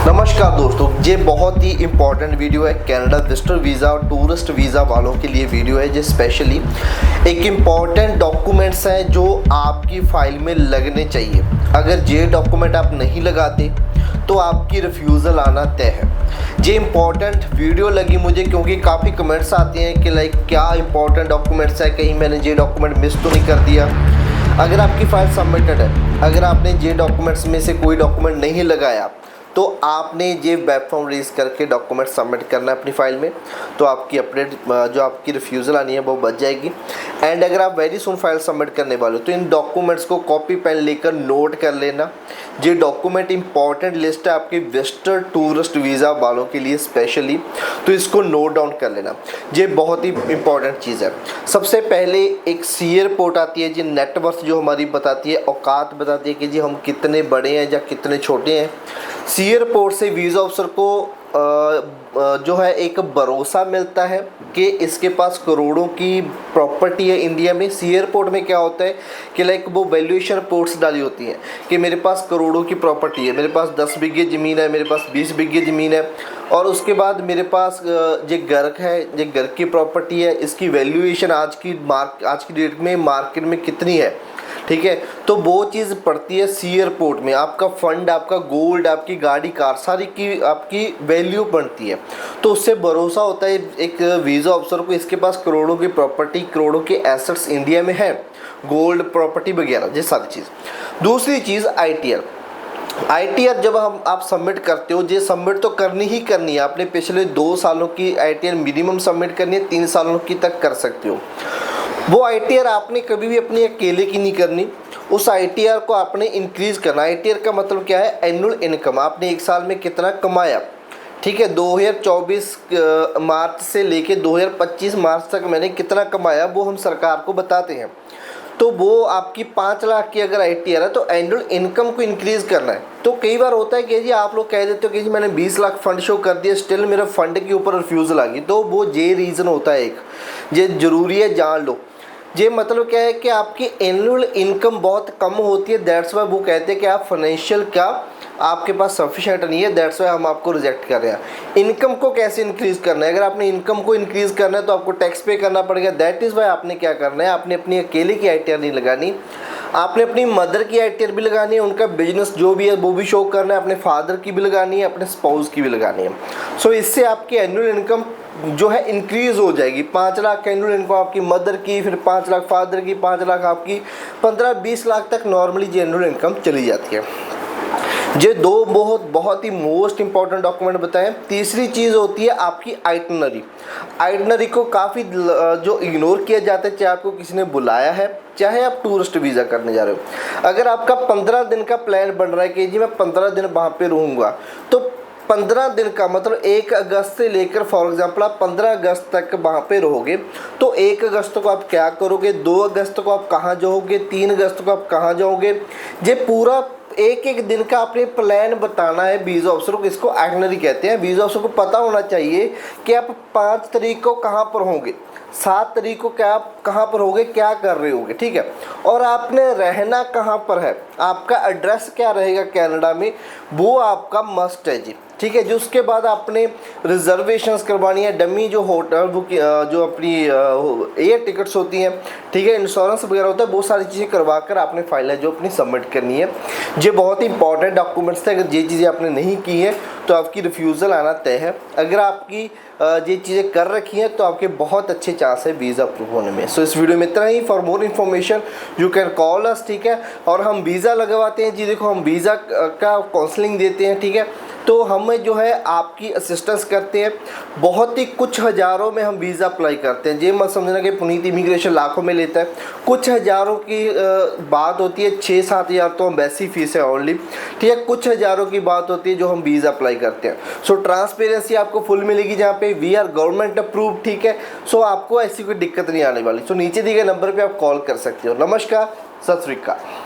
नमस्कार दोस्तों, ये बहुत ही इम्पॉर्टेंट वीडियो है। कनाडा विजिटर वीज़ा और टूरिस्ट वीज़ा वालों के लिए वीडियो है। जो स्पेशली एक इम्पॉर्टेंट डॉक्यूमेंट्स हैं जो आपकी फ़ाइल में लगने चाहिए। अगर ये डॉक्यूमेंट आप नहीं लगाते तो आपकी रिफ्यूज़ल आना तय है। ये इम्पॉर्टेंट वीडियो लगी मुझे क्योंकि काफ़ी कमेंट्स आते हैं कि लाइक क्या इम्पॉर्टेंट डॉक्यूमेंट्स है, कहीं मैंने ये डॉक्यूमेंट मिस तो नहीं कर दिया। अगर आपकी फ़ाइल सबमिटेड है, अगर आपने ये डॉक्यूमेंट्स में से कोई डॉक्यूमेंट नहीं लगाया तो आपने ये वेब फॉर्म रेज करके डॉक्यूमेंट सबमिट करना है अपनी फ़ाइल में, तो आपकी अपडेट जो आपकी रिफ्यूज़ल आनी है वो बच जाएगी। एंड अगर आप वेरी सुन फाइल सबमिट करने वाले हो तो इन डॉक्यूमेंट्स को कॉपी पेन लेकर नोट कर लेना। ये डॉक्यूमेंट इंपॉर्टेंट लिस्ट है आपकी विजिटर टूरिस्ट वीज़ा वालों के लिए स्पेशली, तो इसको नोट डाउन कर लेना। ये बहुत ही इंपॉर्टेंट चीज़ है। सबसे पहले एक सी रिपोर्ट आती है जी, नेटवर्थ जो हमारी बताती है, औकात बताती है कि जी हम कितने बड़े हैं या कितने छोटे हैं। सी रिपोर्ट से वीज़ा ऑफिसर को जो है एक भरोसा मिलता है कि इसके पास करोड़ों की प्रॉपर्टी है इंडिया में। सी रिपोर्ट में क्या होता है कि लाइक वो वैल्यूएशन रिपोर्ट्स डाली होती हैं कि मेरे पास करोड़ों की प्रॉपर्टी है, मेरे पास 10 बीघे ज़मीन है, मेरे पास 20 बीघे ज़मीन है, और उसके बाद मेरे पास ये घर है, ये घर की प्रॉपर्टी है, इसकी वैल्यूएशन आज की डेट में मार्केट में कितनी है। ठीक है, तो वो चीज़ पड़ती है सी रिपोर्ट में। आपका फंड, आपका गोल्ड, आपकी गाड़ी, कार, सारी की आपकी वैल्यू बनती है। तो उससे भरोसा होता है एक वीज़ा ऑफिसर को, इसके पास करोड़ों की प्रॉपर्टी, करोड़ों के एसेट्स इंडिया में है, गोल्ड, प्रॉपर्टी वगैरह, ये सारी चीज़। दूसरी चीज़ ITR जब आप सबमिट करते हो, ये सबमिट तो करनी ही करनी है। आपने पिछले 2 सालों की ITR मिनिमम सबमिट करनी है, 3 सालों की तक कर सकते हो। वो ITR आपने कभी भी अपनी अकेले की नहीं करनी, उस ITR को आपने इंक्रीज़ करना। ITR का मतलब क्या है? Annual income. आपने एक साल में कितना कमाया। ठीक है, 2024 मार्च से लेके 2025 मार्च तक मैंने कितना कमाया वो हम सरकार को बताते हैं। तो वो आपकी 5 लाख की अगर ITR है तो एनुअल इनकम को इंक्रीज़ करना है। तो कई बार होता है कि जी आप लोग कह देते हो कि जी मैंने 20 लाख फंड शो कर दिया, स्टिल मेरा फंड के ऊपर रिफ्यूज़ल आ गई। तो वो ये रीज़न होता है, एक ये ज़रूरी है जान लो। ये मतलब क्या है कि आपकी एनुअल इनकम बहुत कम होती है, दैट्स वाई वो कहते हैं कि आप फाइनेंशियल क्या आपके पास सफिशिएंट नहीं है, दैट्स वाई हम आपको रिजेक्ट कर रहे हैं। इनकम को कैसे इंक्रीज़ करना है? अगर आपने इनकम को इंक्रीज़ करना है तो आपको टैक्स पे करना पड़ेगा। दैट इज़ वाई आपने क्या करना है, आपने अपनी अकेले की ITR नहीं लगानी, आपने अपनी मदर की ITR भी लगानी है, उनका बिजनेस जो भी है वो भी शो करना है, अपने फादर की भी लगानी है, अपने स्पाउस की भी लगानी है। सो इससे आपकी एनुअल इनकम जो है इंक्रीज़ हो जाएगी। 5 लाख एनुअल इनकम आपकी मदर की, फिर 5 लाख फादर की, 5 लाख आपकी, 15-20 लाख तक नॉर्मली एनुअल इनकम चली जाती है। ये दो बहुत ही मोस्ट इंपॉर्टेंट डॉक्यूमेंट बताएं। तीसरी चीज़ होती है आपकी आइटनरी को काफ़ी जो इग्नोर किया जाता है, चाहे आपको किसी ने बुलाया है, चाहे आप टूरिस्ट वीज़ा करने जा रहे हो। अगर आपका 15 दिन का प्लान बन रहा है कि जी मैं 15 दिन वहाँ पे रहूँगा, तो 15 दिन का मतलब 1 अगस्त से लेकर फॉर एग्जांपल आप 15 अगस्त तक वहाँ पे रहोगे, तो 1 अगस्त को आप क्या करोगे, 2 अगस्त को आप कहाँ जाओगे, 3 अगस्त को आप कहाँ जाओगे। ये पूरा एक दिन का आपने प्लान बताना है वीज़ा ऑफिसर को। इसको आइटनरी कहते हैं। वीज़ा ऑफिसर को पता होना चाहिए कि आप 5 तारीख को कहाँ पर होंगे, 7 तारीख को क्या आप कहाँ पर होगे, क्या कर रहे होगे। ठीक है, और आपने रहना कहाँ पर है, आपका एड्रेस क्या रहेगा कनाडा में, वो आपका मस्ट है जी। ठीक है, जो उसके बाद आपने रिजर्वेशंस करवानी है, डमी जो होटल बुक, जो अपनी एयर टिकट्स होती हैं, ठीक है, इंश्योरेंस वगैरह होता है, बहुत सारी चीज़ें करवा कर आपने फाइल जो अपनी सबमिट करनी है। ये बहुत ही इंपॉर्टेंट डॉक्यूमेंट्स थे। अगर ये चीज़ें आपने नहीं की हैं तो आपकी रिफ्यूज़ल आना तय है। अगर आपकी ये चीज़ें कर रखी हैं तो आपके बहुत अच्छे चांस है वीज़ा अप्रूव होने में। सो इस वीडियो में इतना ही। For more information you can call us. ठीक है, और हम वीज़ा लगवाते हैं जी, देखो हम वीज़ा का काउंसलिंग देते हैं। ठीक है, तो हम जो है आपकी असिस्टेंस करते हैं। बहुत ही कुछ हज़ारों में हम वीज़ा अप्लाई करते हैं। ये मत समझना कि पुनीत इमिग्रेशन लाखों में लेता है, कुछ हज़ारों की बात होती है। 6-7 हज़ार तो हम वैसी फीस है ओनली। ठीक है, कुछ हज़ारों की बात होती है जो हम वीज़ा अप्लाई करते हैं। सो ट्रांसपेरेंसी आपको फुल मिलेगी जहाँ पे वी आर गवर्नमेंट अप्रूव। ठीक है, सो आपको ऐसी कोई दिक्कत नहीं आने वाली। सो नीचे दिए गए नंबर पर आप कॉल कर सकते हो। नमस्कार, सत श्री अकाल।